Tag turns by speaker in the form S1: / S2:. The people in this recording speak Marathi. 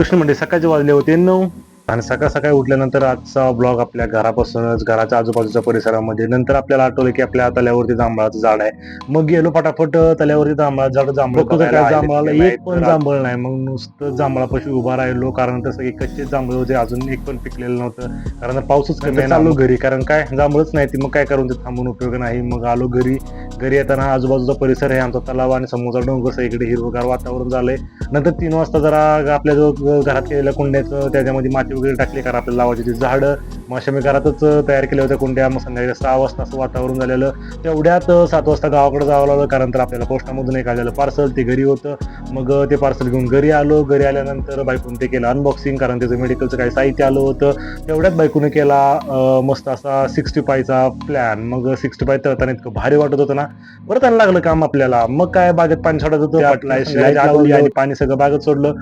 S1: कृष्ण म्हणजे सकाळचे वाजले होते 9 आणि सकाळ सकाळी उठल्यानंतर आजचा ब्लॉग आपल्या घरापासूनच घराच्या आजूबाजूच्या परिसरामध्ये. नंतर आपल्याला आठवलं की आपल्या तल्यावरती जांभळाचं झाड आहे. मग गेलो फटाफट तल्यावरती जांभळाचं झाड जांभळ बघायला. जांभळाला एक पण जांभळ नाही. मग नुसतं जांभळापाशी उभा राहिलो कारण तर सगळे कच्चे जांभळ होते, अजून एक पण पिकलेलं नव्हतं कारण पाऊसच कमी आहे. चाललो घरी कारण काय जांभळच नाही ती, मग काय करून ते थांबून उपयोग नाही. मग आलो घरी. घरी येताना आजूबाजूचा परिसर आहे आमचा तलाव आणि समोरचा डोंगर, सगळीकडे हिरवगार वातावरण झालंय. नंतर 3 वाजता जरा आपल्या जो घरात केलेल्या कुंड्याचं त्याच्यामध्ये माती वगैरे टाकली कारण आपल्याला लावायची ती झाडं. मग अशा मी घरातच तयार केल्या होत्या कुंड्या. मग संध्याकाळी 6 वाजता असं वातावरण झालेलं. तेवढ्यात 7 वाजता गावाकडे जावं लागलं कारण तर आपल्याला पोस्टामधून एक आलेलं पार्सल ते घरी होतं. मग ते पार्सल घेऊन घरी आलो. घरी आल्यानंतर बायकोने ते केलं अनबॉक्सिंग कारण त्याचं मेडिकलचं काही साहित्य आलं होतं. तेवढ्यात बायकोने केला मस्त असा 65चा प्लॅन. मग 65 तळताना इतकं भारी वाटत होतं ना. परत आणायला लागलं काम आपल्याला. मग काय बागेत पाणी सोडायचं होतं. लाईट लावली आणि पाणी सगळं बागेत सोडलं.